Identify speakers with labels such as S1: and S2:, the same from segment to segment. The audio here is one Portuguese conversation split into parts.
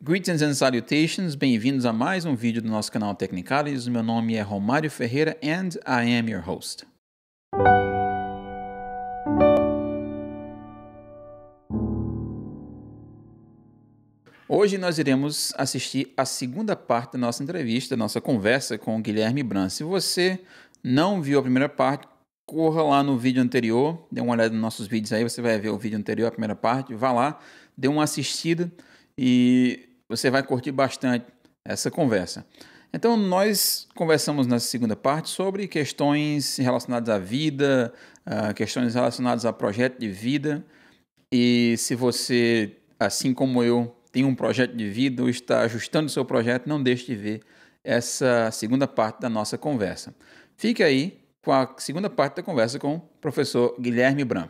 S1: Greetings and salutations, bem-vindos a mais um vídeo do nosso canal Technicalis. Meu nome é Romário Ferreira and I am your host. Hoje nós iremos assistir a segunda parte da nossa entrevista, nossa conversa com o Guilherme Bran. Se você não viu a primeira parte, corra lá no vídeo anterior, dê uma olhada nos nossos vídeos aí, você vai ver o vídeo anterior, a primeira parte, vá lá, dê uma assistida e você vai curtir bastante essa conversa. Então, nós conversamos na segunda parte sobre questões relacionadas à vida, questões relacionadas a projeto de vida. E se você, assim como eu, tem um projeto de vida ou está ajustando o seu projeto, não deixe de ver essa segunda parte da nossa conversa. Fique aí com a segunda parte da conversa com o professor Guilherme Bran.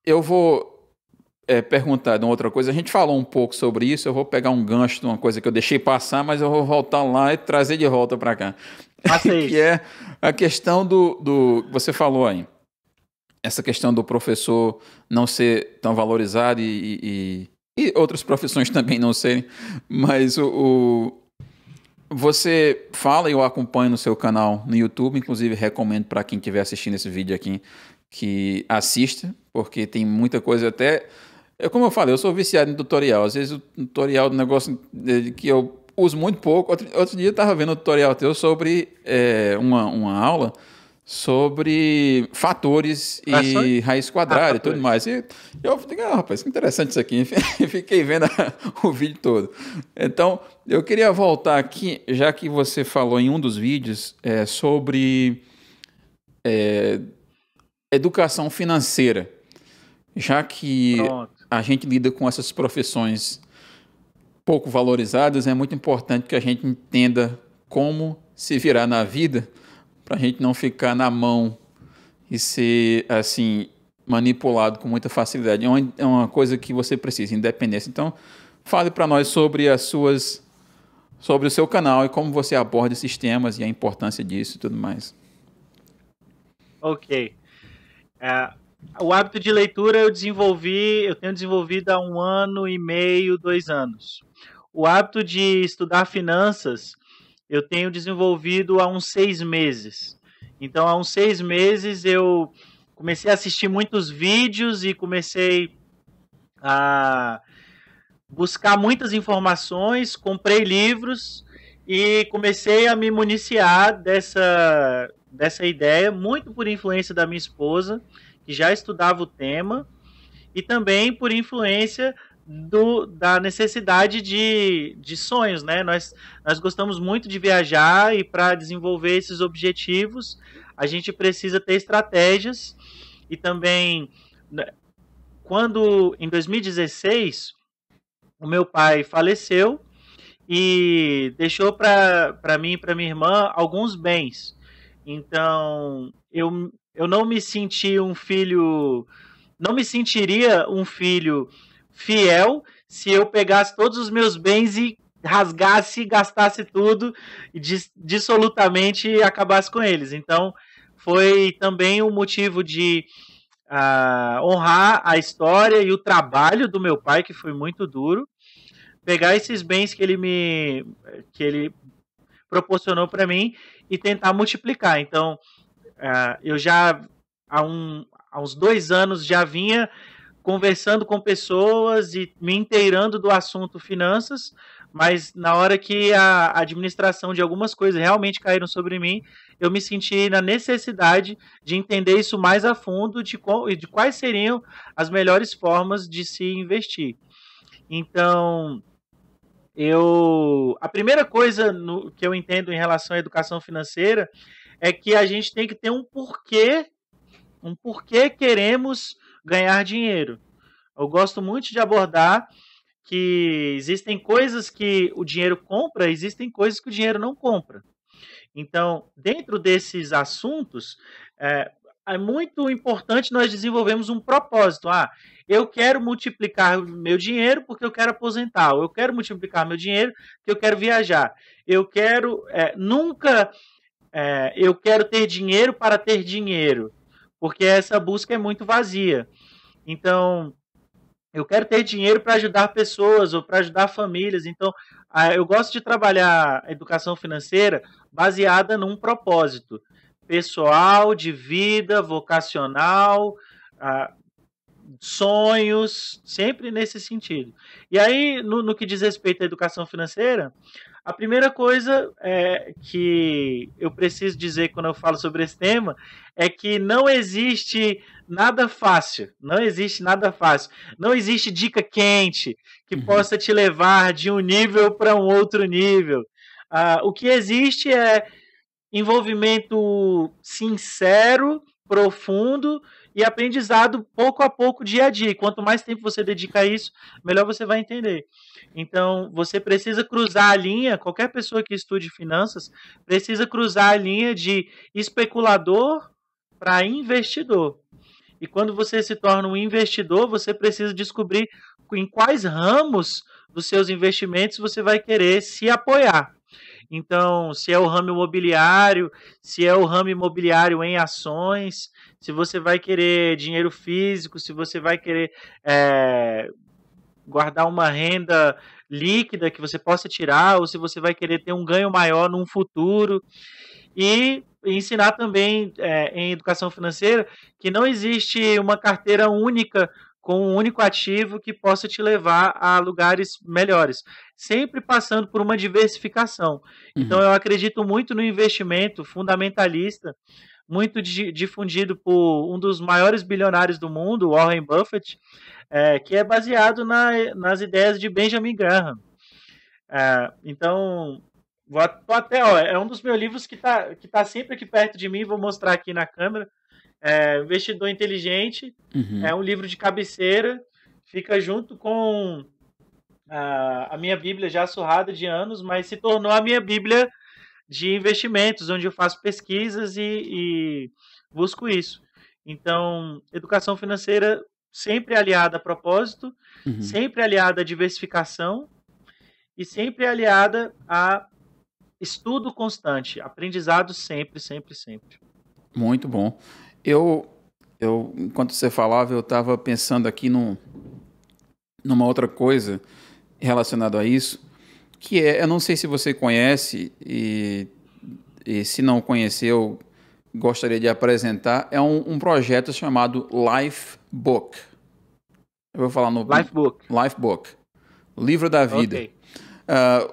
S1: Eu vou perguntar de uma outra coisa. A gente falou um pouco sobre isso, eu vou pegar um gancho de uma coisa que eu deixei passar, mas eu vou voltar lá e trazer de volta para cá. Que é a questão do você falou aí. Essa questão do professor não ser tão valorizado e outras profissões também não serem, mas você fala e eu acompanho no seu canal no YouTube, inclusive recomendo para quem estiver assistindo esse vídeo aqui que assista, porque tem muita coisa até... Como eu falei, eu sou viciado em tutorial, às vezes o tutorial do negócio que eu uso muito pouco. Outro dia eu estava vendo um tutorial teu sobre uma aula sobre fatores e raiz quadrada e tudo mais. E eu falei, rapaz, que interessante isso aqui. Fiquei vendo o vídeo todo. Então, eu queria voltar aqui, já que você falou em um dos vídeos sobre educação financeira. Já que a gente lida com essas profissões pouco valorizadas, é muito importante que a gente entenda como se virar na vida, para a gente não ficar na mão e ser, assim, manipulado com muita facilidade. É uma coisa que você precisa, independência. Então, fale para nós sobre sobre o seu canal e como você aborda esses temas e a importância disso e tudo mais.
S2: Ok. O hábito de leitura eu tenho desenvolvido há 1 ano e meio, 2 anos. O hábito de estudar finanças eu tenho desenvolvido há uns 6 meses. Então, há uns 6 meses eu comecei a assistir muitos vídeos e comecei a buscar muitas informações, comprei livros e comecei a me municiar dessa ideia, muito por influência da minha esposa, que já estudava o tema, e também por influência da necessidade de sonhos, né? Nós gostamos muito de viajar e para desenvolver esses objetivos a gente precisa ter estratégias. E também, quando em 2016 o meu pai faleceu e deixou para mim e para minha irmã alguns bens. Então eu não me senti não me sentiria um filho fiel se eu pegasse todos os meus bens e rasgasse, gastasse tudo e dissolutamente acabasse com eles. Então, foi também um motivo de honrar a história e o trabalho do meu pai, que foi muito duro, pegar esses bens que ele proporcionou para mim e tentar multiplicar. Então, eu já há uns 2 anos já vinha conversando com pessoas e me inteirando do assunto finanças, mas na hora que a administração de algumas coisas realmente caíram sobre mim, eu me senti na necessidade de entender isso mais a fundo, de quais seriam as melhores formas de se investir. Então, a primeira coisa que eu entendo em relação à educação financeira é que a gente tem que ter um porquê queremos ganhar dinheiro. Eu gosto muito de abordar que existem coisas que o dinheiro compra, existem coisas que o dinheiro não compra. Então, dentro desses assuntos, é muito importante nós desenvolvermos um propósito. Eu quero multiplicar meu dinheiro porque eu quero aposentar. Ou eu quero multiplicar meu dinheiro porque eu quero viajar. Eu quero eu quero ter dinheiro para ter dinheiro, porque essa busca é muito vazia. Então, Eu quero ter dinheiro para ajudar pessoas ou para ajudar famílias. Então, eu gosto de trabalhar a educação financeira baseada num propósito pessoal, de vida, vocacional, ah, sonhos, sempre nesse sentido. E aí, no que diz respeito à educação financeira, a primeira coisa que eu preciso dizer quando eu falo sobre esse tema é que não existe nada fácil. Não existe nada fácil. Não existe dica quente que possa te levar de um nível para um outro nível. O que existe é envolvimento sincero, profundo e aprendizado pouco a pouco, dia a dia. E quanto mais tempo você dedica a isso, melhor você vai entender. Então, você precisa cruzar a linha, qualquer pessoa que estude finanças precisa cruzar a linha de especulador para investidor. E quando você se torna um investidor, você precisa descobrir em quais ramos dos seus investimentos você vai querer se apoiar. Então, se é o ramo imobiliário, se é o ramo imobiliário em ações, se você vai querer dinheiro físico, se você vai querer guardar uma renda líquida que você possa tirar, ou se você vai querer ter um ganho maior num futuro. E ensinar também em educação financeira que não existe uma carteira única com um único ativo que possa te levar a lugares melhores, sempre passando por uma diversificação. Então eu acredito muito no investimento fundamentalista, muito difundido por um dos maiores bilionários do mundo, Warren Buffett, que é baseado nas ideias de Benjamin Graham. Então, é um dos meus livros que tá sempre aqui perto de mim, vou mostrar aqui na câmera. Investidor Inteligente, é um livro de cabeceira, fica junto com a minha Bíblia já surrada de anos, mas se tornou a minha Bíblia de investimentos, onde eu faço pesquisas e busco isso. Então, educação financeira sempre aliada a propósito, sempre aliada a diversificação e sempre aliada a estudo constante, aprendizado sempre, sempre, sempre.
S1: Muito bom. Enquanto você falava, eu estava pensando aqui numa outra coisa relacionada a isso, que eu não sei se você conhece, e se não conheceu, gostaria de apresentar, é um projeto chamado Lifebook. Eu vou falar no... Lifebook. Livro da Vida.
S2: Okay.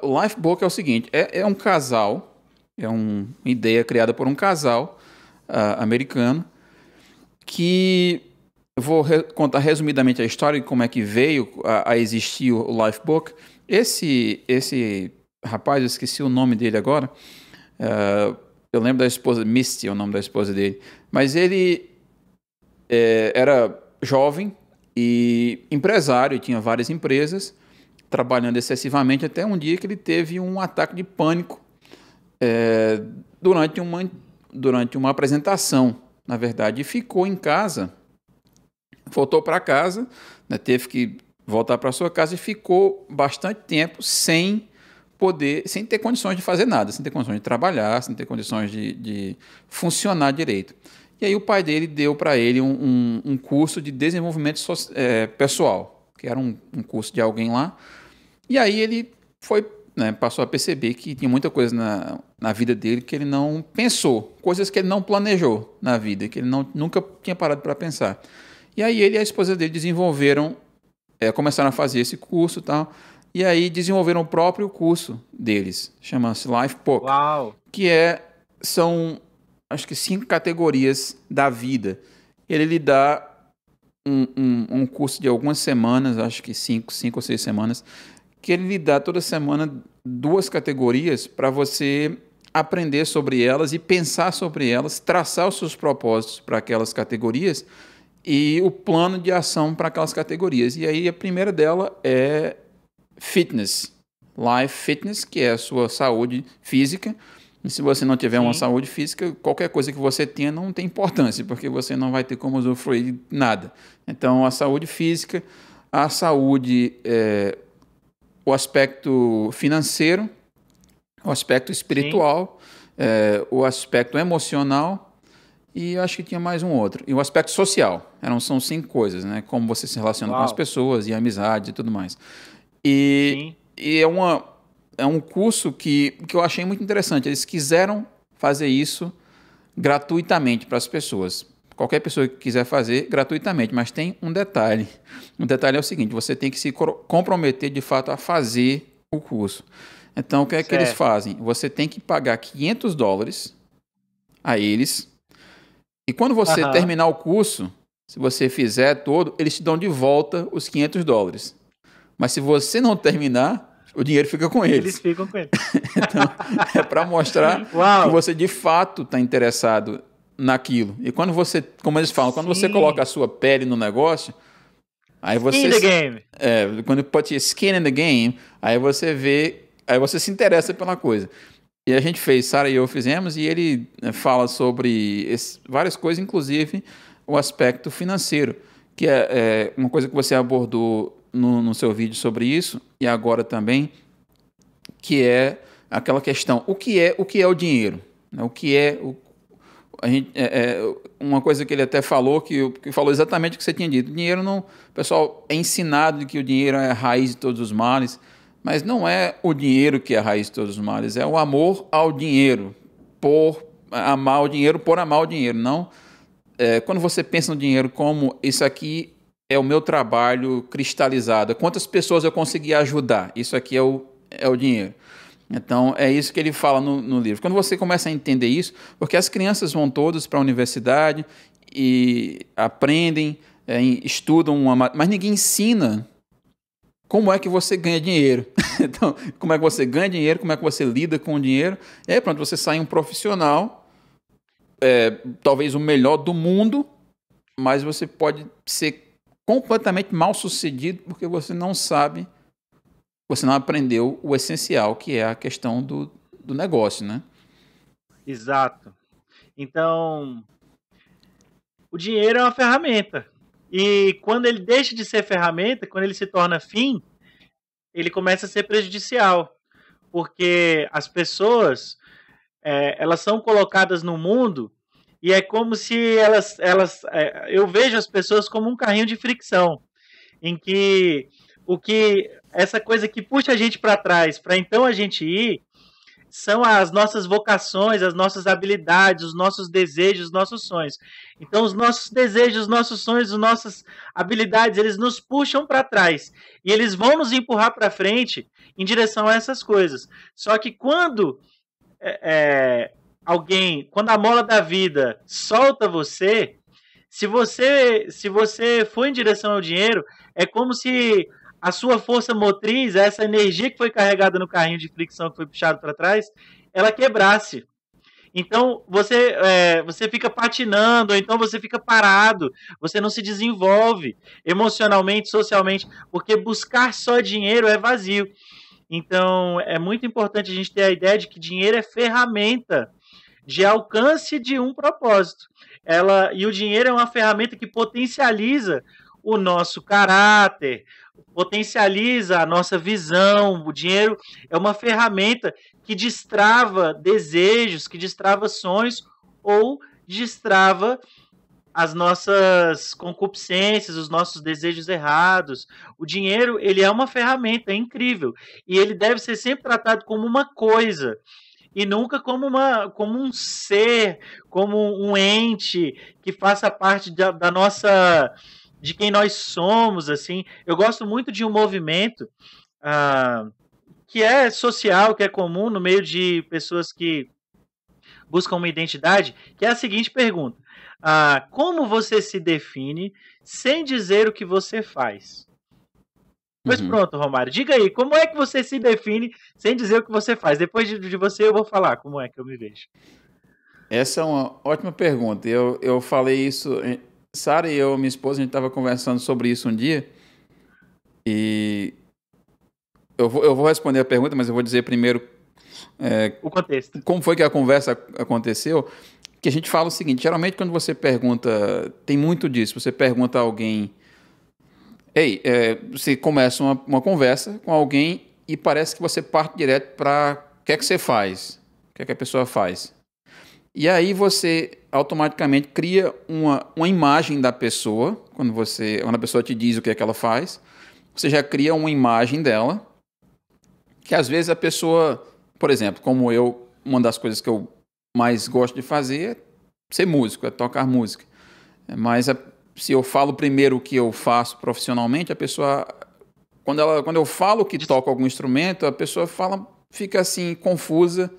S1: O Lifebook é o seguinte, é um casal, é uma ideia criada por um casal americano, que eu vou contar resumidamente a história e como é que veio a existir o Lifebook. Esse rapaz, eu esqueci o nome dele agora, eu lembro da esposa, Misty é o nome da esposa dele, mas ele era jovem e empresário, tinha várias empresas, trabalhando excessivamente, até um dia que ele teve um ataque de pânico durante uma apresentação, na verdade, e ficou em casa, voltou para casa, né, teve que voltar para sua casa e ficou bastante tempo sem ter condições de fazer nada, sem ter condições de trabalhar, sem ter condições de funcionar direito. E aí o pai dele deu para ele um curso de desenvolvimento pessoal, que era um curso de alguém lá. E aí ele passou a perceber que tinha muita coisa na vida dele que ele não pensou, coisas que ele não planejou na vida, que ele nunca tinha parado para pensar. E aí ele e a esposa dele começaram a fazer esse curso e tal, e aí desenvolveram o próprio curso deles, chama-se Lifebook, que são, acho que 5 categorias da vida. Ele lhe dá um curso de algumas semanas, acho que 5 ou 6 semanas, que ele lhe dá toda semana 2 categorias para você aprender sobre elas e pensar sobre elas, traçar os seus propósitos para aquelas categorias e o plano de ação para aquelas categorias. E aí a primeira dela é Fitness, Life Fitness, que é a sua saúde física. E se você não tiver uma saúde física, qualquer coisa que você tenha não tem importância, porque você não vai ter como usufruir de nada. Então, a saúde física, a saúde, o aspecto financeiro, o aspecto espiritual, o aspecto emocional e eu acho que tinha mais um outro. E o aspecto social. São 5 coisas, né? Como você se relaciona com as pessoas e amizade e tudo mais.
S2: Sim.
S1: E é um curso que eu achei muito interessante. Eles quiseram fazer isso gratuitamente para as pessoas. Qualquer pessoa que quiser fazer, gratuitamente. Mas tem um detalhe. O detalhe é o seguinte, você tem que se comprometer, de fato, a fazer o curso. Então, o que é que eles fazem? Você tem que pagar $500 a eles. E quando você terminar o curso, se você fizer todo, eles te dão de volta os $500. Mas se você não terminar, o dinheiro fica com eles.
S2: Eles ficam com eles.
S1: Então, é para mostrar que você de fato está interessado naquilo. E quando você, como eles falam, quando você coloca a sua pele no negócio, aí você...
S2: Skin in the game.
S1: Quando put your skin in the game, aí você vê, aí você se interessa pela coisa. E a gente fez, Sara e eu fizemos, e ele fala sobre várias coisas, inclusive o aspecto financeiro, que é uma coisa que você abordou no seu vídeo sobre isso, e agora também, que é aquela questão, o que é o dinheiro? O que é uma coisa que ele até falou, que falou exatamente o que você tinha dito. O dinheiro não... O pessoal é ensinado de que o dinheiro é a raiz de todos os males, mas não é o dinheiro que é a raiz de todos os males, é o amor ao dinheiro, por amar o dinheiro, por amar o dinheiro. Não, quando você pensa no dinheiro como isso aqui é o meu trabalho cristalizado, quantas pessoas eu consegui ajudar, isso aqui é o dinheiro. Então, é isso que ele fala no livro. Quando você começa a entender isso, porque as crianças vão todas para a universidade e aprendem, estudam, mas ninguém ensina como é que você ganha dinheiro. Então, como é que você ganha dinheiro, como é que você lida com o dinheiro. E aí, pronto, você sai um profissional, talvez o melhor do mundo, mas você pode ser completamente mal sucedido porque você não sabe, você não aprendeu o essencial, que é a questão do negócio, né?
S2: Exato. Então, o dinheiro é uma ferramenta. E quando ele deixa de ser ferramenta, quando ele se torna fim, ele começa a ser prejudicial. Porque as pessoas, elas são colocadas no mundo e é como se eu vejo as pessoas como um carrinho de fricção, em que essa coisa que puxa a gente para trás, para então a gente ir, são as nossas vocações, as nossas habilidades, os nossos desejos, os nossos sonhos. Então, os nossos desejos, os nossos sonhos, as nossas habilidades, eles nos puxam para trás e eles vão nos empurrar para frente em direção a essas coisas. Só que quando quando a mola da vida solta você, se você for em direção ao dinheiro, é como se a sua força motriz, essa energia que foi carregada no carrinho de fricção que foi puxado para trás, ela quebrasse. Então você fica patinando, ou então você fica parado, você não se desenvolve emocionalmente, socialmente, porque buscar só dinheiro é vazio. Então é muito importante a gente ter a ideia de que dinheiro é ferramenta de alcance de um propósito. E o dinheiro é uma ferramenta que potencializa o nosso caráter, potencializa a nossa visão. O dinheiro é uma ferramenta que destrava desejos, que destrava sonhos ou destrava as nossas concupiscências, os nossos desejos errados. O dinheiro, ele é uma ferramenta, é incrível. E ele deve ser sempre tratado como uma coisa e nunca como um ser, como um ente que faça parte da nossa, de quem nós somos, assim. Eu gosto muito de um movimento que é social, que é comum no meio de pessoas que buscam uma identidade, que é a seguinte pergunta: como você se define sem dizer o que você faz? Pois pronto, Romário. Diga aí, como é que você se define sem dizer o que você faz? Depois de você, eu vou falar como é que eu me vejo.
S1: Essa é uma ótima pergunta. Eu falei isso... Sara e eu, minha esposa, a gente estava conversando sobre isso um dia. E eu vou responder a pergunta, mas eu vou dizer primeiro...
S2: o contexto.
S1: Como foi que a conversa aconteceu? Que a gente fala o seguinte, geralmente quando você pergunta... Tem muito disso. Você pergunta a alguém... você começa uma conversa com alguém e parece que você parte direto para o que é que você faz, o que é que a pessoa faz. E aí você automaticamente cria uma imagem da pessoa, quando a pessoa te diz o que é que ela faz, você já cria uma imagem dela, que às vezes a pessoa, por exemplo, como eu, uma das coisas que eu mais gosto de fazer é ser músico, é tocar música. Mas se eu falo primeiro o que eu faço profissionalmente, a pessoa, quando eu falo que toco algum instrumento, a pessoa fica assim, confusa.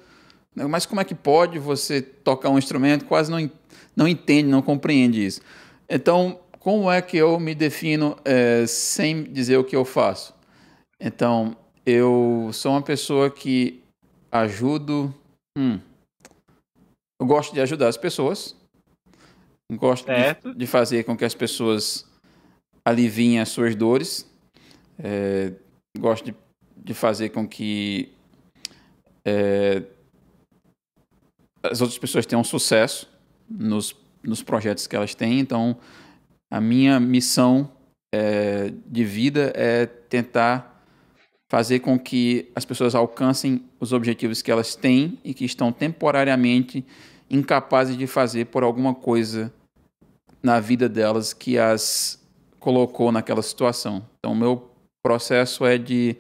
S1: Mas como é que pode você tocar um instrumento? Quase não entende, não compreende isso. Então, como é que eu me defino sem dizer o que eu faço? Então, eu sou uma pessoa que ajudo... Eu gosto de ajudar as pessoas. Gosto de fazer com que as pessoas aliviem as suas dores. Gosto de fazer com que as outras pessoas tenham sucesso nos projetos que elas têm. Então, a minha missão de vida é tentar fazer com que as pessoas alcancem os objetivos que elas têm e que estão temporariamente incapazes de fazer por alguma coisa na vida delas que as colocou naquela situação. Então, o meu processo é de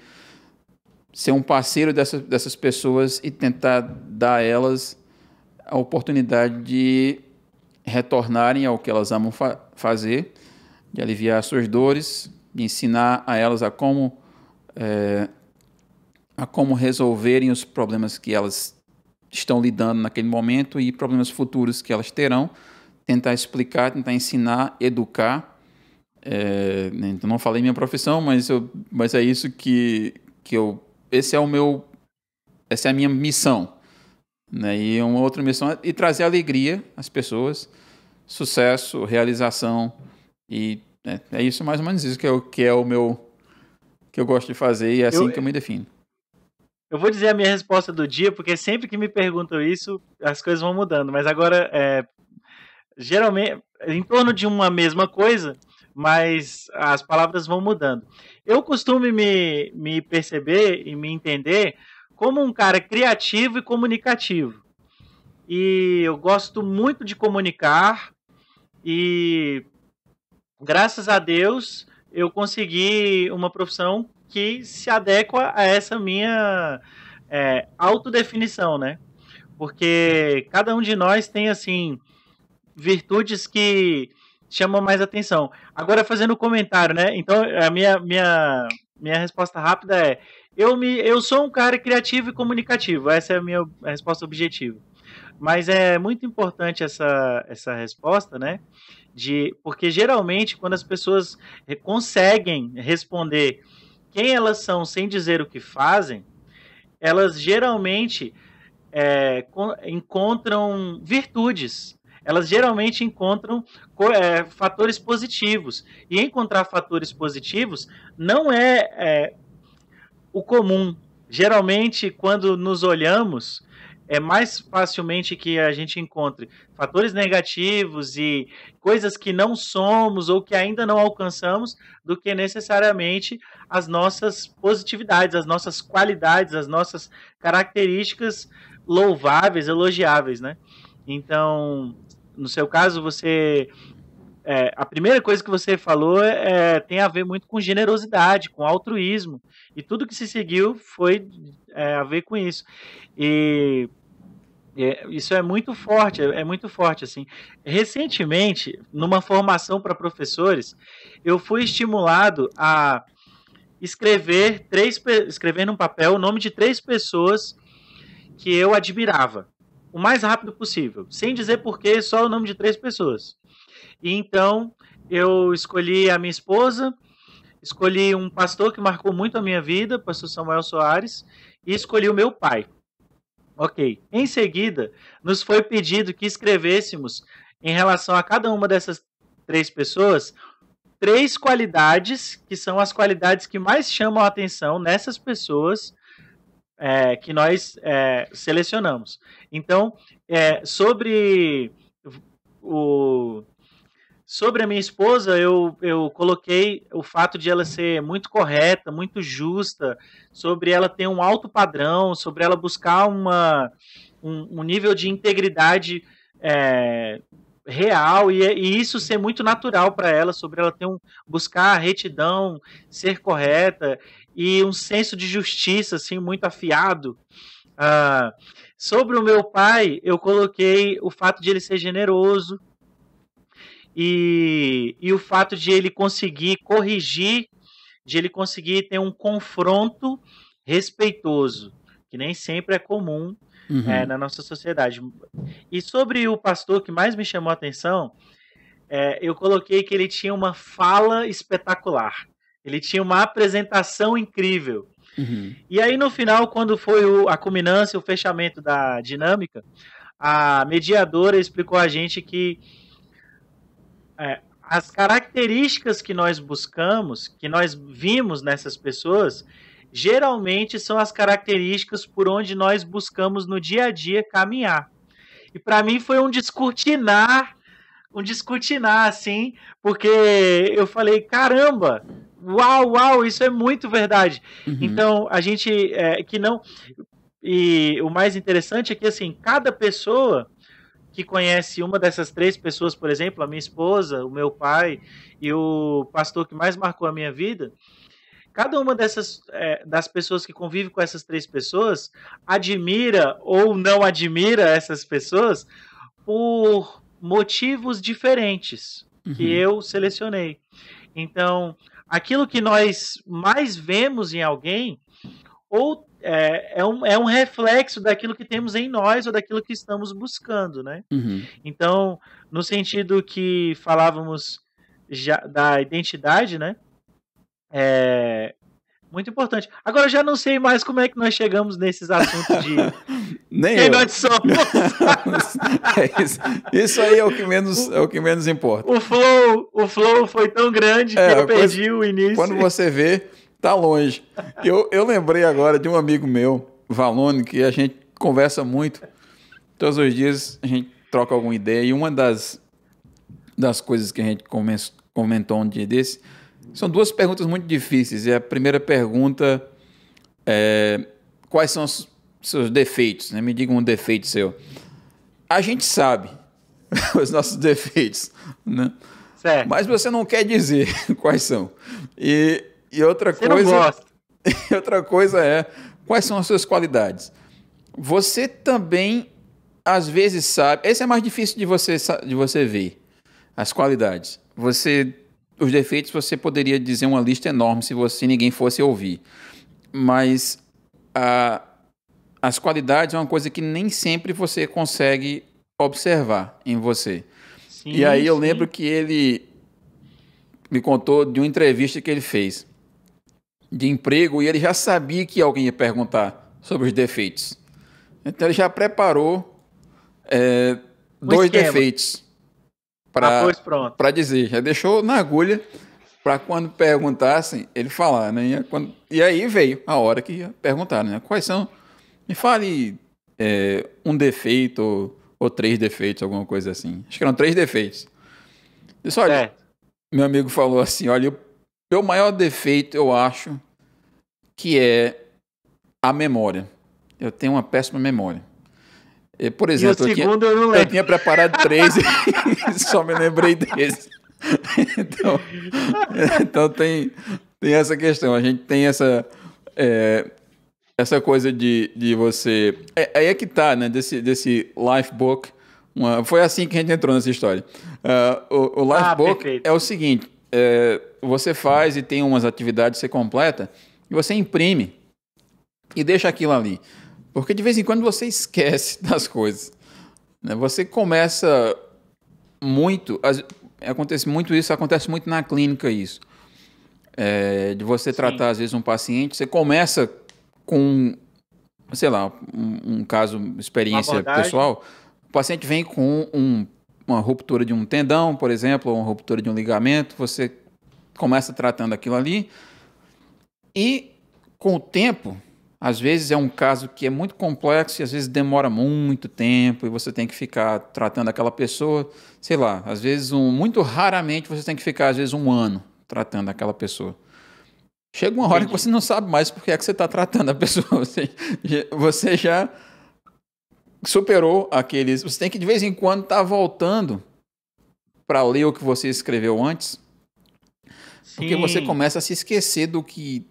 S1: ser um parceiro dessas pessoas e tentar dar a elas a oportunidade de retornarem ao que elas amam fazer, de aliviar as suas dores, de ensinar a elas a como resolverem os problemas que elas estão lidando naquele momento e problemas futuros que elas terão, tentar explicar, tentar ensinar, educar. Então não falei minha profissão, mas é isso que eu... essa é a minha missão, né? E uma outra missão é trazer alegria às pessoas, sucesso, realização, e é isso, mais ou menos isso que é o meu, que eu gosto de fazer, e é assim que eu me defino.
S2: Eu vou dizer a minha resposta do dia, porque sempre que me perguntam isso, as coisas vão mudando, mas agora, geralmente, em torno de uma mesma coisa, mas as palavras vão mudando. Eu costumo me perceber e me entender como um cara criativo e comunicativo. E eu gosto muito de comunicar e, graças a Deus, eu consegui uma profissão que se adequa a essa minha autodefinição, né? Porque cada um de nós tem, assim, virtudes que chamam mais atenção. Agora, fazendo um comentário, né? Então, a minha resposta rápida é: eu sou um cara criativo e comunicativo. Essa é a minha resposta objetiva. Mas é muito importante essa resposta, né? Porque geralmente, quando as pessoas conseguem responder quem elas são sem dizer o que fazem, elas geralmente encontram virtudes. Elas geralmente encontram fatores positivos. E encontrar fatores positivos não é o comum. Geralmente, quando nos olhamos, é mais facilmente que a gente encontre fatores negativos e coisas que não somos ou que ainda não alcançamos, do que necessariamente as nossas positividades, as nossas qualidades, as nossas características louváveis, elogiáveis, né? Então, no seu caso, a primeira coisa que você falou tem a ver muito com generosidade, com altruísmo, e tudo que se seguiu foi a ver com isso. E isso é muito forte, assim. Recentemente, numa formação para professores, eu fui estimulado a escrever num papel o nome de 3 pessoas que eu admirava, o mais rápido possível, sem dizer porquê, só o nome de 3 pessoas. E então eu escolhi a minha esposa, escolhi um pastor que marcou muito a minha vida, pastor Samuel Soares, e escolhi o meu pai. Ok. Em seguida, nos foi pedido que escrevêssemos, em relação a cada uma dessas 3 pessoas, 3 qualidades, que são as qualidades que mais chamam a atenção nessas pessoas que nós selecionamos. Então, sobre a minha esposa, eu coloquei o fato de ela ser muito correta, muito justa, sobre ela ter um alto padrão, sobre ela buscar um nível de integridade real e isso ser muito natural para ela, sobre ela buscar a retidão, ser correta e um senso de justiça assim muito afiado. Sobre o meu pai, eu coloquei o fato de ele ser generoso e o fato de ele conseguir corrigir, de ele conseguir ter um confronto respeitoso, que nem sempre é comum na nossa sociedade. E sobre o pastor que mais me chamou a atenção, eu coloquei que ele tinha uma fala espetacular. Ele tinha uma apresentação incrível. E aí, no final, quando foi a culminância, o fechamento da dinâmica, a mediadora explicou a gente que as características que nós buscamos, que nós vimos nessas pessoas, geralmente são as características por onde nós buscamos no dia a dia caminhar. E para mim foi um descortinar, assim, porque eu falei, caramba, uau, isso é muito verdade. Então, a gente, que não... E o mais interessante é que, assim, cada pessoa que conhece uma dessas 3 pessoas, por exemplo, a minha esposa, o meu pai e o pastor que mais marcou a minha vida, cada uma das pessoas que convive com essas 3 pessoas admira ou não admira essas pessoas por motivos diferentes que eu selecionei. Então, aquilo que nós mais vemos em alguém ou é um reflexo daquilo que temos em nós ou daquilo que estamos buscando, né? Então, no sentido que falávamos já da identidade, né? Muito importante. Agora eu já não sei mais como é que nós chegamos nesses assuntos de
S1: Nem
S2: quem
S1: eu.
S2: nós somos.
S1: Isso aí é o que menos importa.
S2: O flow foi tão grande que eu perdi o início.
S1: Quando você vê, tá longe. Eu lembrei agora de um amigo meu, Valone, que a gente conversa muito. Todos os dias a gente troca alguma ideia. E uma das coisas que a gente comentou um dia desse são 2 perguntas muito difíceis. E a primeira pergunta é: quais são os seus defeitos? Né? Me diga um defeito seu. A gente sabe os nossos defeitos, né?
S2: Certo.
S1: Mas você não quer dizer quais são. E outra
S2: você
S1: coisa...
S2: não gosta.
S1: Outra coisa é quais são as suas qualidades. Você também, às vezes, sabe... Esse é mais difícil de você ver. As qualidades. Os defeitos, você poderia dizer uma lista enorme se ninguém fosse ouvir. Mas as qualidades é uma coisa que nem sempre você consegue observar em você. Sim, e aí eu lembro que ele me contou de uma entrevista que ele fez de emprego e ele já sabia que alguém ia perguntar sobre os defeitos. Então ele já preparou 2 defeitos para dizer. Já deixou na agulha para quando perguntassem, ele falar, né? E aí veio a hora que ia perguntar, né? Quais são? Me fale um defeito ou 3 defeitos, alguma coisa assim. Acho que eram 3 defeitos. Disse, olha, meu amigo falou assim, olha, o meu maior defeito, eu acho, que é a memória. Eu tenho uma péssima memória. Por exemplo, eu tinha preparado 3 e só me lembrei desse. Então tem essa questão. A gente tem essa coisa de você... Aí é que tá, né? Desse life book. Foi assim que a gente entrou nessa história. O life book perfeito. É o seguinte. Você faz e tem umas atividades, você completa e você imprime e deixa aquilo ali. Porque de vez em quando você esquece das coisas. Né? Você começa muito... Acontece muito na clínica isso. De você tratar, às vezes, um paciente, você começa com, sei lá, um caso, experiência pessoal. O paciente vem com uma ruptura de um tendão, por exemplo, ou uma ruptura de um ligamento, você começa tratando aquilo ali e, com o tempo, às vezes é um caso que é muito complexo e às vezes demora muito tempo e você tem que ficar tratando aquela pessoa, sei lá, às vezes, muito raramente você tem que ficar, às vezes, 1 ano tratando aquela pessoa. Chega uma hora que você não sabe mais por que é que você está tratando a pessoa. Você já superou aqueles. Você tem que de vez em quando estar voltando para ler o que você escreveu antes, porque você
S2: Sim,
S1: começa a se esquecer do que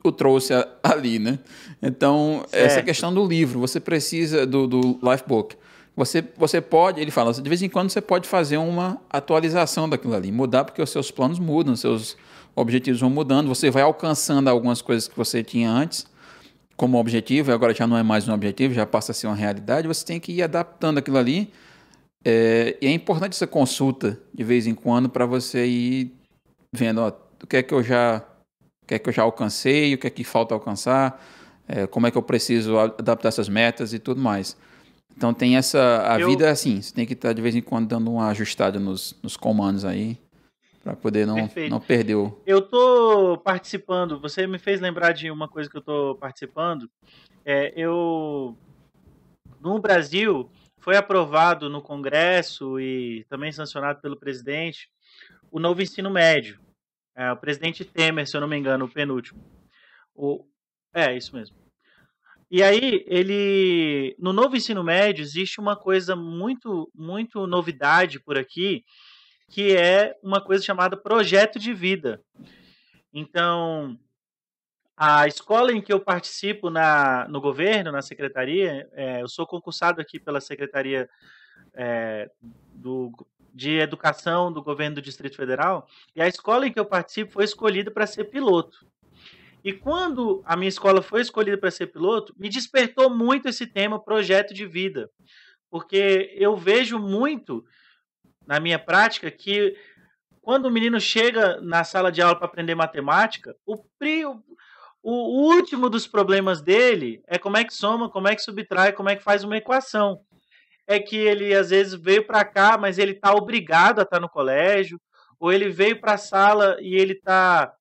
S1: o trouxe ali, né? Então, essa
S2: certo.
S1: questão do livro, você precisa do Lifebook. Você pode, ele fala, de vez em quando você pode fazer uma atualização daquilo ali, mudar porque os seus planos mudam, os seus objetivos vão mudando, você vai alcançando algumas coisas que você tinha antes como objetivo, e agora já não é mais um objetivo, já passa a ser uma realidade, você tem que ir adaptando aquilo ali. E é importante essa consulta de vez em quando para você ir vendo, ó, o que é que eu já alcancei, o que é que falta alcançar, como é que eu preciso adaptar essas metas e tudo mais. Então tem a vida
S2: Eu,
S1: é assim, você tem que estar de vez em quando dando uma ajustada nos comandos aí, para poder não
S2: perfeito.
S1: perder o...
S2: Eu tô participando, você me fez lembrar de uma coisa que eu tô participando. Eu, no Brasil, foi aprovado no Congresso e também sancionado pelo presidente o novo ensino médio. O presidente Temer, se eu não me engano, o penúltimo. O, isso mesmo. E aí, no novo ensino médio, existe uma coisa muito, muito novidade por aqui, que é uma coisa chamada projeto de vida. Então, a escola em que eu participo no governo, na secretaria, eu sou concursado aqui pela Secretaria é, do, de Educação do Governo do Distrito Federal, e a escola em que eu participo foi escolhida para ser piloto. E quando a minha escola foi escolhida para ser piloto, me despertou muito esse tema projeto de vida, porque eu vejo muito na minha prática que quando o menino chega na sala de aula para aprender matemática, o último dos problemas dele é como é que soma, como é que subtrai, como é que faz uma equação. É que ele às vezes veio para cá, mas ele está obrigado a estar no colégio, ou ele veio para a sala e ele está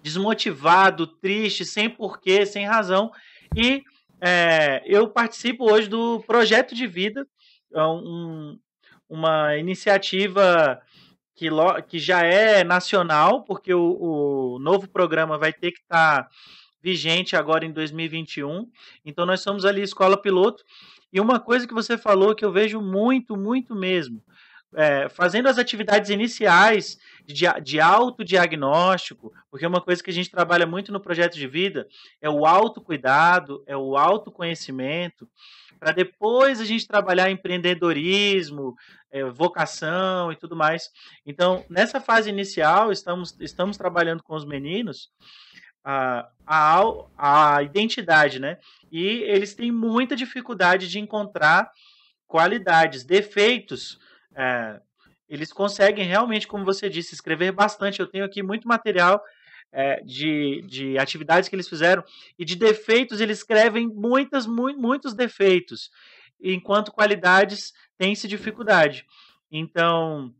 S2: desmotivado, triste, sem porquê, sem razão. E eu participo hoje do Projeto de Vida, uma iniciativa que já é nacional, porque o novo programa vai ter que estar vigente agora em 2021. Então, nós somos ali escola piloto. E uma coisa que você falou que eu vejo muito, muito mesmo, fazendo as atividades iniciais de autodiagnóstico, porque uma coisa que a gente trabalha muito no projeto de vida é o autocuidado, é o autoconhecimento, para depois a gente trabalhar empreendedorismo, vocação e tudo mais. Então, nessa fase inicial, estamos trabalhando com os meninos a identidade, né? E eles têm muita dificuldade de encontrar qualidades, defeitos. Eles conseguem realmente, como você disse, escrever bastante. Eu tenho aqui muito material de atividades que eles fizeram e de defeitos eles escrevem muitos defeitos, enquanto qualidades têm-se dificuldade. Então,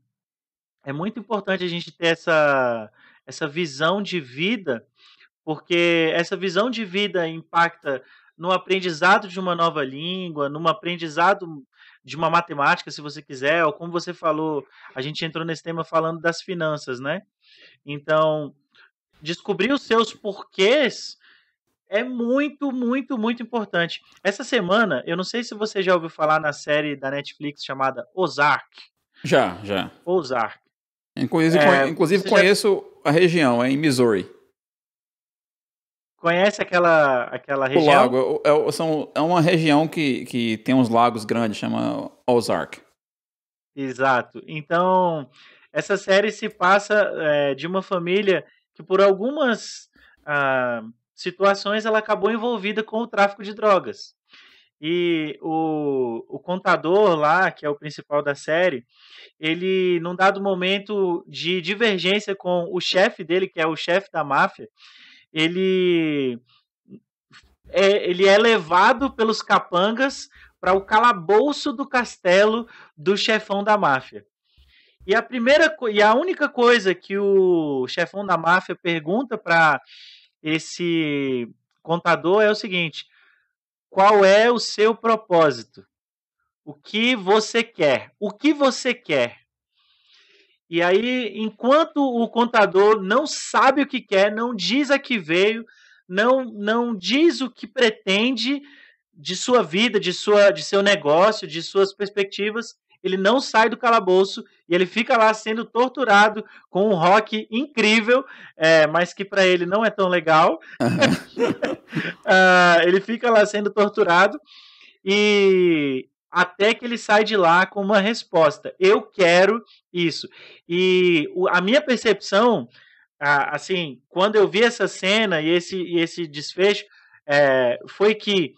S2: é muito importante a gente ter essa visão de vida, porque essa visão de vida impacta no aprendizado de uma nova língua, no aprendizado de uma matemática, se você quiser, ou como você falou, a gente entrou nesse tema falando das finanças, né? Então, descobrir os seus porquês é muito, muito, muito importante. Essa semana, eu não sei se você já ouviu falar na série da Netflix chamada Ozark.
S1: Já, já.
S2: Ozark.
S1: Inclusive
S2: Você já
S1: conheço a região, é em Missouri.
S2: conhece aquela
S1: O
S2: região?
S1: lago é uma região que tem uns lagos grandes, chama Ozark.
S2: Exato. Então, essa série se passa de uma família que, por algumas situações, ela acabou envolvida com o tráfico de drogas. E o contador lá, que é o principal da série, ele, num dado momento de divergência com o chefe dele, que é o chefe da máfia, ele ele é levado pelos capangas para o calabouço do castelo do chefão da máfia. E a única coisa que o chefão da máfia pergunta para esse contador é o seguinte: qual é o seu propósito? O que você quer? O que você quer? E aí, enquanto o contador não sabe o que quer, não diz a que veio, não diz o que pretende, de sua vida, de seu negócio, de suas perspectivas, ele não sai do calabouço e ele fica lá sendo torturado com um rock incrível, mas que para ele não é tão legal. Ele fica lá sendo torturado e até que ele sai de lá com uma resposta. Eu quero isso. E a minha percepção, assim, quando eu vi essa cena e esse desfecho, foi que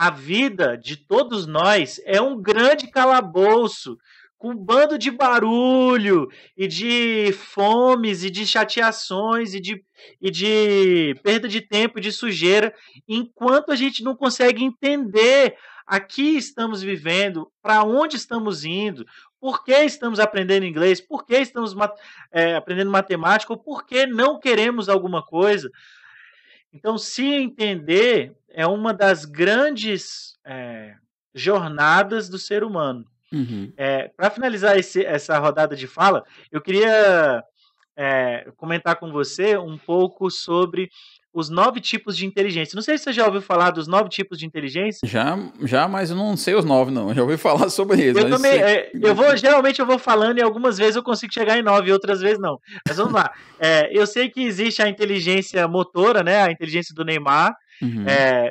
S2: a vida de todos nós é um grande calabouço, com um bando de barulho, e de fomes, e de chateações, e de perda de tempo, e de sujeira, enquanto a gente não consegue entender aqui estamos vivendo, para onde estamos indo, por que estamos aprendendo inglês, por que estamos aprendendo matemática, ou por que não queremos alguma coisa. Então, se entender é uma das grandes jornadas do ser humano.
S1: Uhum.
S2: Para finalizar essa rodada de fala, eu queria comentar com você um pouco sobre os 9 tipos de inteligência. Não sei se você já ouviu falar dos 9 tipos de inteligência.
S1: Já, mas eu não sei os 9, não. Já ouvi falar sobre eles.
S2: Eu também, geralmente eu vou falando e algumas vezes eu consigo chegar em 9 e outras vezes não. Mas vamos lá. Eu sei que existe a inteligência motora, né? A inteligência do Neymar.
S1: Uhum.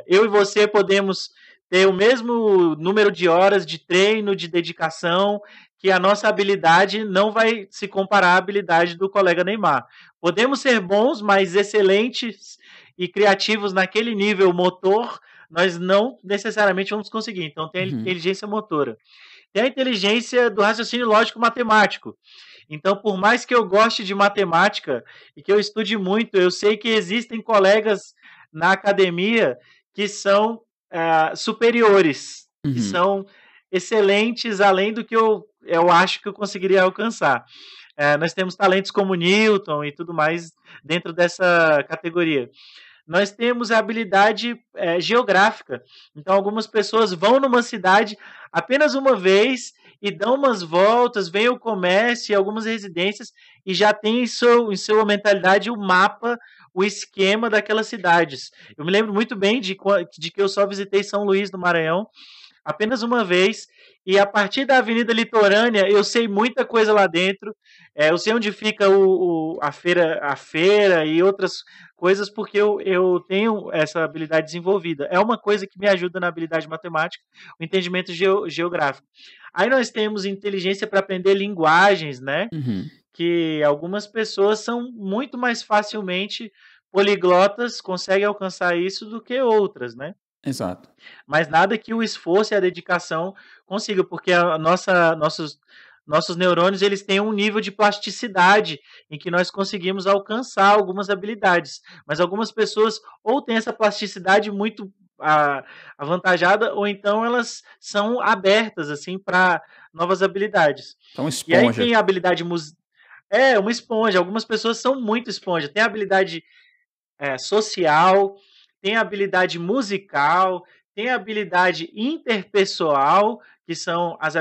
S2: Eu e você podemos ter o mesmo número de horas de treino, de dedicação, que a nossa habilidade não vai se comparar à habilidade do colega Neymar. Podemos ser bons, mas excelentes e criativos naquele nível motor, nós não necessariamente vamos conseguir. Então tem a inteligência motora. Tem a inteligência do raciocínio lógico-matemático. Então, por mais que eu goste de matemática e que eu estude muito, eu sei que existem colegas na academia que são superiores, que são excelentes além do que eu acho que eu conseguiria alcançar. Nós temos talentos como Newton e tudo mais dentro dessa categoria. Nós temos a habilidade geográfica. Então, algumas pessoas vão numa cidade apenas uma vez e dão umas voltas, vem o comércio e algumas residências e já tem em sua mentalidade o mapa, o esquema daquelas cidades. Eu me lembro muito bem de que eu só visitei São Luís do Maranhão apenas uma vez, e a partir da Avenida Litorânea eu sei muita coisa lá dentro, eu sei onde fica a feira e outras coisas, porque eu tenho essa habilidade desenvolvida. É uma coisa que me ajuda na habilidade matemática, o entendimento geográfico. Aí nós temos inteligência para aprender linguagens, né? Que algumas pessoas são muito mais facilmente poliglotas, conseguem alcançar isso do que outras, né?
S1: Exato.
S2: Mas nada que o esforço e a dedicação consiga, porque nossos neurônios eles têm um nível de plasticidade em que nós conseguimos alcançar algumas habilidades. Mas algumas pessoas ou têm essa plasticidade muito avantajada, ou então elas são abertas assim para novas habilidades.
S1: Então,
S2: esponja. E aí tem a habilidade uma esponja. Algumas pessoas são muito esponja. Tem a habilidade social, tem a habilidade musical, tem a habilidade interpessoal, que são as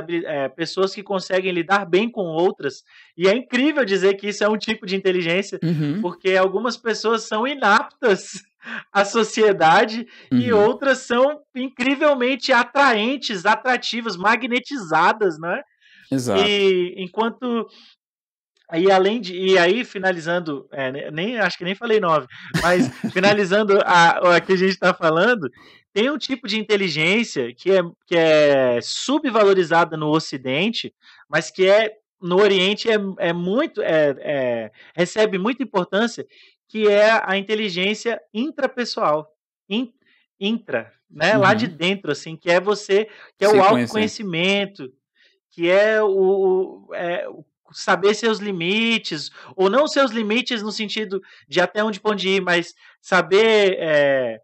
S2: pessoas que conseguem lidar bem com outras. E é incrível dizer que isso é um tipo de inteligência, porque algumas pessoas são inaptas à sociedade e outras são incrivelmente atraentes, atrativas, magnetizadas, né?
S1: Exato.
S2: E enquanto... E aí, finalizando, acho que nem falei 9, mas finalizando a que a gente está falando, tem um tipo de inteligência que é subvalorizada no Ocidente, mas que no Oriente recebe muita importância, que é a inteligência intrapessoal. Intra, né? Lá de dentro, assim, que é que é o autoconhecimento, que é saber seus limites, ou não seus limites no sentido de até onde pode ir, mas saber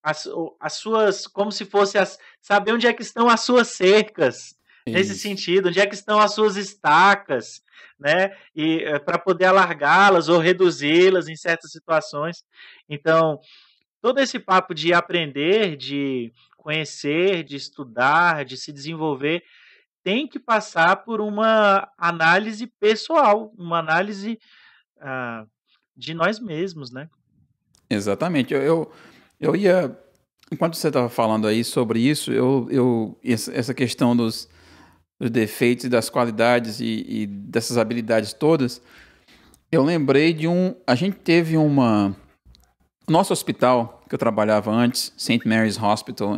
S2: as suas, como se fosse saber onde é que estão as suas cercas, nesse sentido, onde é que estão as suas estacas, né? E para poder alargá-las ou reduzi-las em certas situações. Então, todo esse papo de aprender, de conhecer, de estudar, de se desenvolver, tem que passar por uma análise pessoal, uma análise de nós mesmos, né?
S1: Exatamente. Eu ia Enquanto você estava falando aí sobre isso, essa questão dos defeitos e das qualidades e dessas habilidades todas, eu lembrei de um. A gente teve uma. Nosso hospital, que eu trabalhava antes, St. Mary's Hospital,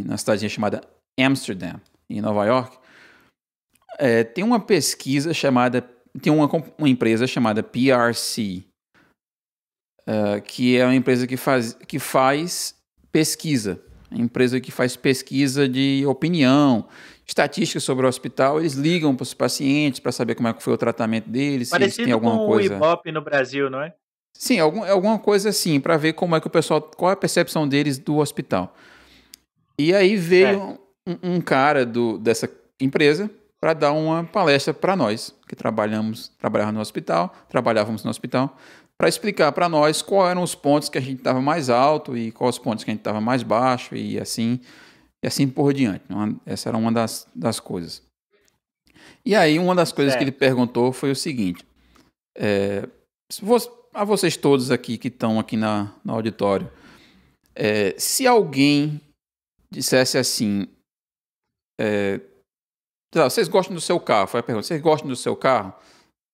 S1: na cidadezinha chamada Amsterdam, em Nova York, tem uma pesquisa chamada. Tem uma empresa chamada PRC, que é uma empresa que faz pesquisa. Uma empresa que faz pesquisa de opinião, estatísticas sobre o hospital. Eles ligam para os pacientes para saber como é que foi o tratamento deles, se eles têm
S2: Parecido
S1: alguma
S2: com o
S1: coisa.
S2: Ibope no Brasil, não é?
S1: Sim, alguma coisa assim, para ver como é que o pessoal, qual é a percepção deles do hospital. E aí
S2: Certo.
S1: veio um cara dessa empresa para dar uma palestra para nós, que trabalhávamos no hospital, para explicar para nós quais eram os pontos que a gente estava mais alto e quais os pontos que a gente estava mais baixo e assim por diante. Essa era uma das coisas. E aí uma das coisas que ele
S2: Certo.
S1: perguntou foi o seguinte: a vocês todos aqui que estão aqui no auditório, se alguém dissesse assim, vocês gostam do seu carro? Foi a pergunta. Vocês gostam do seu carro?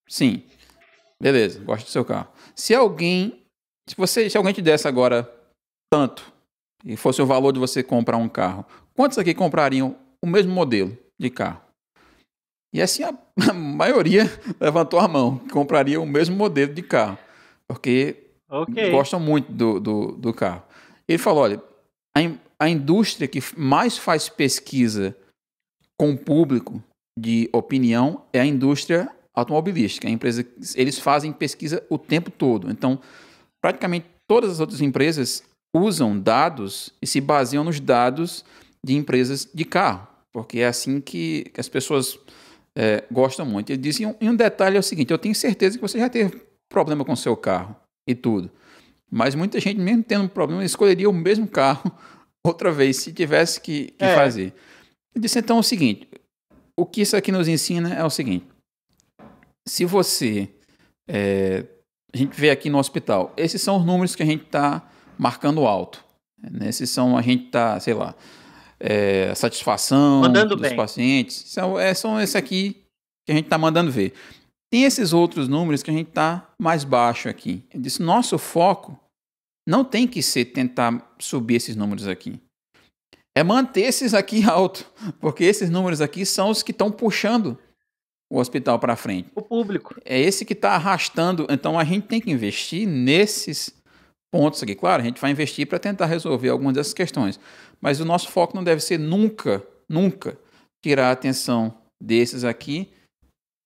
S1: Sim. Beleza, gosto do seu carro. Se alguém te desse agora tanto, e fosse o valor de você comprar um carro, quantos aqui comprariam o mesmo modelo de carro? E assim a maioria levantou a mão, que compraria o mesmo modelo de carro, porque
S2: Ok.
S1: gostam muito do carro. Ele falou, olha, a indústria que mais faz pesquisa com o público de opinião é a indústria automobilística. A empresa, eles fazem pesquisa o tempo todo. Então, praticamente todas as outras empresas usam dados e se baseiam nos dados de empresas de carro, porque é assim que as pessoas gostam muito. Ele disse, e um detalhe é o seguinte, eu tenho certeza que você já teve problema com o seu carro e tudo, mas muita gente, mesmo tendo um problema, escolheria o mesmo carro outra vez, se tivesse que fazer. Ele disse, então, é o seguinte, o que isso aqui nos ensina é o seguinte, se você... a gente vê aqui no hospital, esses são os números que a gente está marcando alto. Esses são, a gente está, sei lá, satisfação
S2: Mandando
S1: dos
S2: bem.
S1: pacientes. São esse aqui que a gente está mandando ver. Tem esses outros números que a gente está mais baixo aqui. Ele disse, nosso foco não tem que ser tentar subir esses números aqui. É manter esses aqui alto, porque esses números aqui são os que estão puxando o hospital para frente.
S2: O público.
S1: É esse que está arrastando. Então a gente tem que investir nesses pontos aqui. Claro, a gente vai investir para tentar resolver algumas dessas questões. Mas o nosso foco não deve ser nunca tirar a atenção desses aqui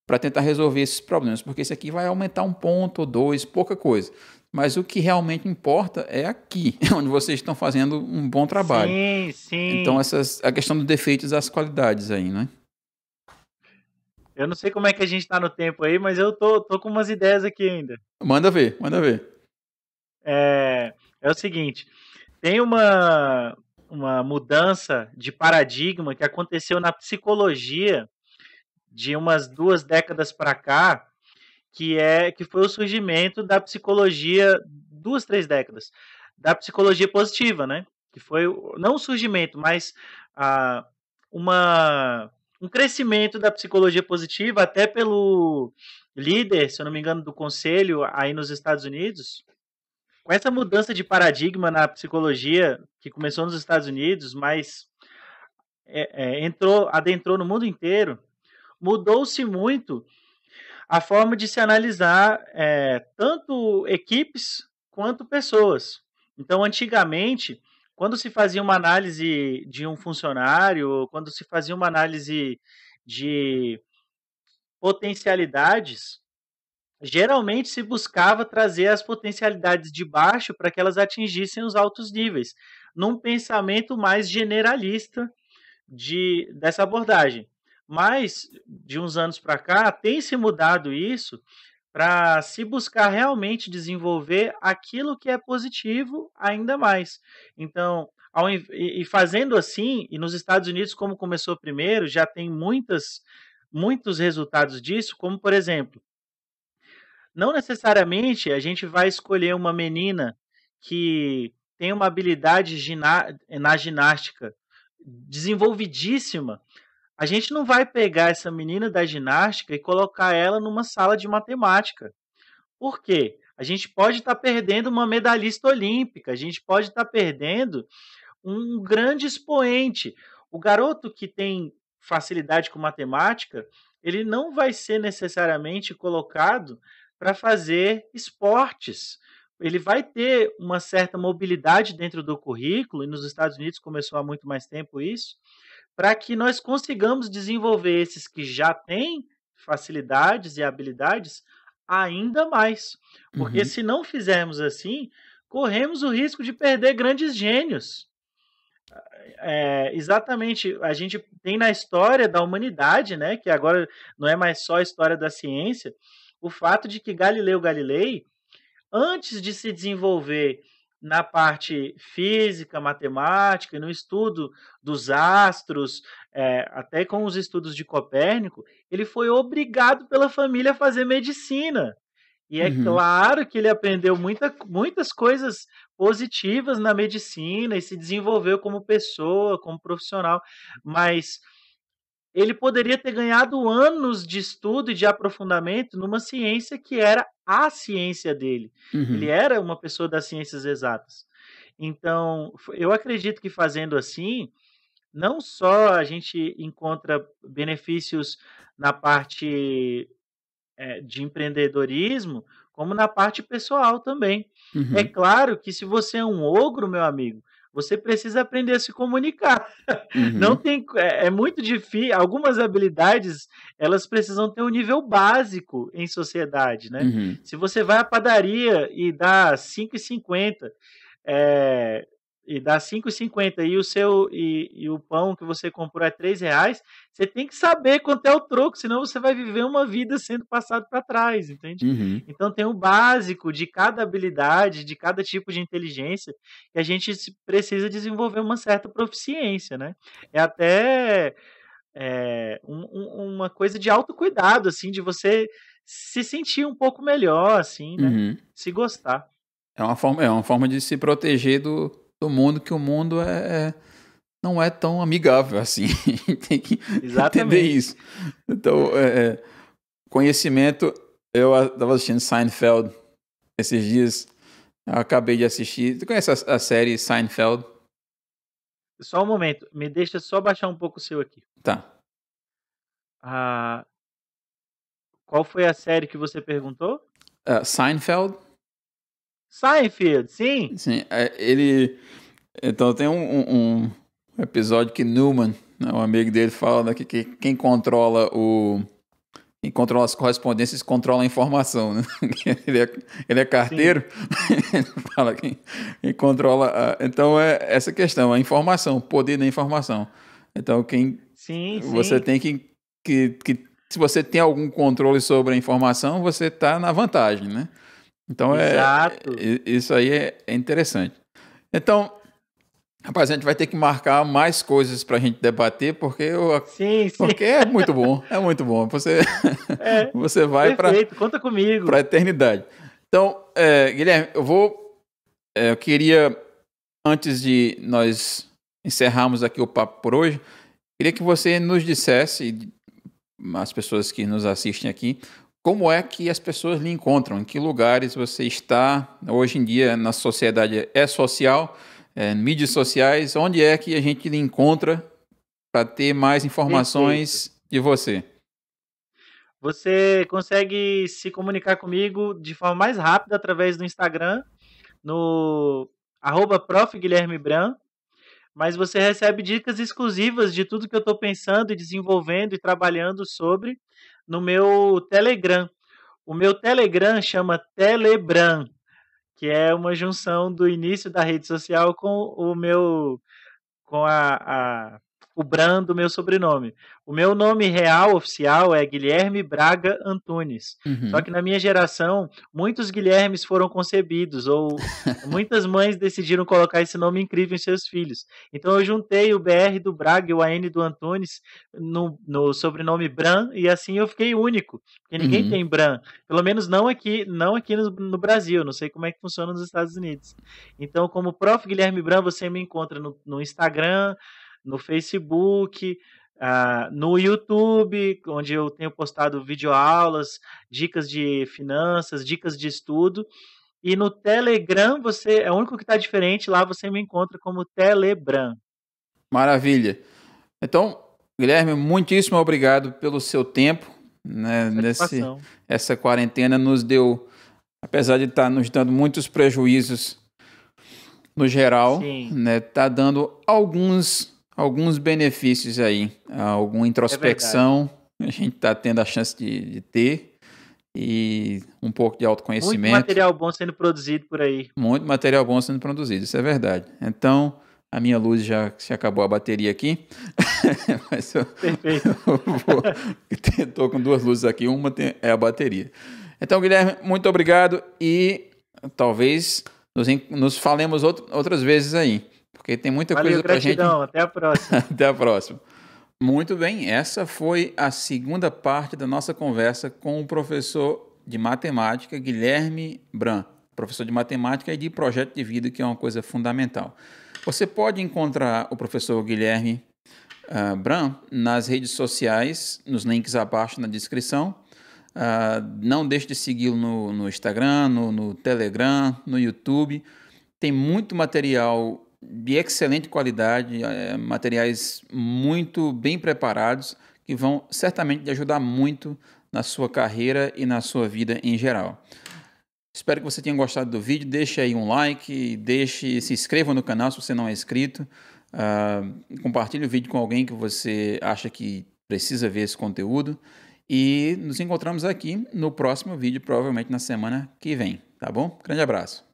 S1: para tentar resolver esses problemas, porque esse aqui vai aumentar 1 ponto ou 2, pouca coisa. Mas o que realmente importa é aqui, onde vocês estão fazendo um bom trabalho.
S2: Sim, sim.
S1: Então, a questão dos defeitos e das qualidades aí, né?
S2: Eu não sei como é que a gente tá no tempo aí, mas eu tô com umas ideias aqui ainda.
S1: Manda ver.
S2: É o seguinte, tem uma mudança de paradigma que aconteceu na psicologia de umas 2 décadas para cá, que foi o surgimento da psicologia, 2, 3 décadas, da psicologia positiva, né? Que foi não o surgimento, mas um crescimento da psicologia positiva, até pelo líder, se eu não me engano, do conselho aí nos Estados Unidos. Com essa mudança de paradigma na psicologia, que começou nos Estados Unidos, mas adentrou no mundo inteiro, mudou-se muito a forma de se analisar tanto equipes quanto pessoas. Então, antigamente, quando se fazia uma análise de um funcionário, quando se fazia uma análise de potencialidades, geralmente se buscava trazer as potencialidades de baixo para que elas atingissem os altos níveis, num pensamento mais generalista dessa abordagem. Mas, de uns anos para cá, tem se mudado isso para se buscar realmente desenvolver aquilo que é positivo ainda mais. Então, e fazendo assim, e nos Estados Unidos, como começou primeiro, já tem muitos resultados disso, como, por exemplo, não necessariamente a gente vai escolher uma menina que tem uma habilidade na ginástica desenvolvidíssima, a gente não vai pegar essa menina da ginástica e colocar ela numa sala de matemática. Por quê? A gente pode estar perdendo uma medalhista olímpica, a gente pode estar perdendo um grande expoente. O garoto que tem facilidade com matemática, ele não vai ser necessariamente colocado para fazer esportes. Ele vai ter uma certa mobilidade dentro do currículo, e nos Estados Unidos começou há muito mais tempo isso, para que nós consigamos desenvolver esses que já têm facilidades e habilidades ainda mais. Porque
S1: Uhum.
S2: se não fizermos assim, corremos o risco de perder grandes gênios. Exatamente, a gente tem na história da humanidade, né, que agora não é mais só a história da ciência, o fato de que Galileu Galilei, antes de se desenvolver na parte física, matemática, no estudo dos astros, até com os estudos de Copérnico, ele foi obrigado pela família a fazer medicina. E é
S1: Uhum.
S2: claro que ele aprendeu muitas coisas positivas na medicina e se desenvolveu como pessoa, como profissional, mas ele poderia ter ganhado anos de estudo e de aprofundamento numa ciência que era a ciência dele. Ele
S1: Uhum.
S2: era uma pessoa das ciências exatas. Então, eu acredito que fazendo assim, não só a gente encontra benefícios na parte de empreendedorismo, como na parte pessoal também. É
S1: Uhum.
S2: claro que se você é um ogro, meu amigo, você precisa aprender a se comunicar. Não
S1: Uhum.
S2: tem, é muito difícil. Algumas habilidades elas precisam ter um nível básico em sociedade, né?
S1: Uhum.
S2: Se você vai à padaria e dá 5,50 é, e dá 5,50 e o pão que você comprou é R$ 3, você tem que saber quanto é o troco, senão você vai viver uma vida sendo passado para trás, entende?
S1: Uhum.
S2: Então tem o básico de cada habilidade, de cada tipo de inteligência, que a gente precisa desenvolver uma certa proficiência, né? É até uma coisa de autocuidado, assim, de você se sentir um pouco melhor, assim, né?
S1: Uhum.
S2: Se gostar.
S1: É uma forma de se proteger do mundo, que o mundo não é tão amigável assim. A gente tem que entender
S2: Exatamente.
S1: isso. Então, conhecimento. Eu estava assistindo Seinfeld esses dias. Eu acabei de assistir. Tu conhece a série Seinfeld?
S2: Só um momento, me deixa só baixar um pouco o seu aqui.
S1: Tá.
S2: Ah, qual foi a série que você perguntou?
S1: Seinfeld?
S2: Seinfeld, sim.
S1: Sim, ele. Então tem um episódio que Newman, né, um amigo dele, fala, né, que quem controla as correspondências controla a informação, né? Ele é
S2: Sim,
S1: carteiro, ele fala quem controla. Então é essa questão, a informação, o poder da informação. Então
S2: sim,
S1: você
S2: sim.
S1: tem que se você tem algum controle sobre a informação, você está na vantagem, né? Então
S2: Exato.
S1: isso aí é interessante. Então, rapaz, a gente vai ter que marcar mais coisas para a gente debater,
S2: Sim, sim.
S1: porque é muito bom, é muito bom. Você,
S2: É,
S1: você vai para
S2: perfeito. Conta
S1: a
S2: comigo.
S1: eternidade. Então, Guilherme, eu queria, antes de nós encerrarmos aqui o papo por hoje, queria que você nos dissesse, as pessoas que nos assistem aqui, como é que as pessoas lhe encontram, em que lugares você está hoje em dia na sociedade social, mídias sociais, onde é que a gente lhe encontra para ter mais
S2: Perfeito.
S1: informações de você?
S2: Você consegue se comunicar comigo de forma mais rápida através do Instagram, no @prof. Guilherme Bran, mas você recebe dicas exclusivas de tudo que eu estou pensando e desenvolvendo e trabalhando sobre no meu Telegram. O meu Telegram chama Telebram, que é uma junção do início da rede social com o meu com o Bran do meu sobrenome. O meu nome real, oficial, é Guilherme Braga Antunes. Só
S1: Uhum.
S2: que na minha geração, muitos Guilhermes foram concebidos, ou muitas mães decidiram colocar esse nome incrível em seus filhos. Então eu juntei o BR do Braga e o AN do Antunes no sobrenome Bran, e assim eu fiquei único, porque ninguém
S1: Uhum.
S2: tem Bran. Pelo menos não aqui no Brasil, não sei como é que funciona nos Estados Unidos. Então, como Prof. Guilherme Bran, você me encontra no Instagram, no Facebook, no YouTube, onde eu tenho postado videoaulas, dicas de finanças, dicas de estudo. E no Telegram, você é o único que está diferente, lá você me encontra como Telebran.
S1: Maravilha. Então, Guilherme, muitíssimo obrigado pelo seu tempo, né?
S2: Satisfação.
S1: Essa quarentena nos deu, apesar de estar nos dando muitos prejuízos no geral,
S2: Sim,
S1: né? Tá dando alguns benefícios aí, alguma
S2: é verdade.
S1: introspecção, a gente está tendo a chance de ter e um pouco de
S2: Muito
S1: autoconhecimento,
S2: material bom sendo produzido por aí.
S1: muito material bom sendo produzido, isso é verdade. Então, a minha luz já se acabou a bateria aqui, mas eu
S2: Perfeito.
S1: vou, estou com duas luzes aqui, é a bateria. Então, Guilherme, muito obrigado e talvez nos falemos outras vezes aí, porque tem muita
S2: Valeu,
S1: coisa para a gente.
S2: gratidão. Até a próxima.
S1: Até a próxima. Muito bem, essa foi a segunda parte da nossa conversa com o professor de matemática Guilherme Bran, professor de matemática e de projeto de vida, que é uma coisa fundamental. Você pode encontrar o professor Guilherme Bran nas redes sociais, nos links abaixo na descrição. Não deixe de segui-lo no Instagram, no Telegram, no YouTube. Tem muito material de excelente qualidade, materiais muito bem preparados, que vão certamente lhe ajudar muito na sua carreira e na sua vida em geral. Espero que você tenha gostado do vídeo. Deixe aí um like, se inscreva no canal se você não é inscrito. Compartilhe o vídeo com alguém que você acha que precisa ver esse conteúdo. E nos encontramos aqui no próximo vídeo, provavelmente na semana que vem, tá bom? Grande abraço.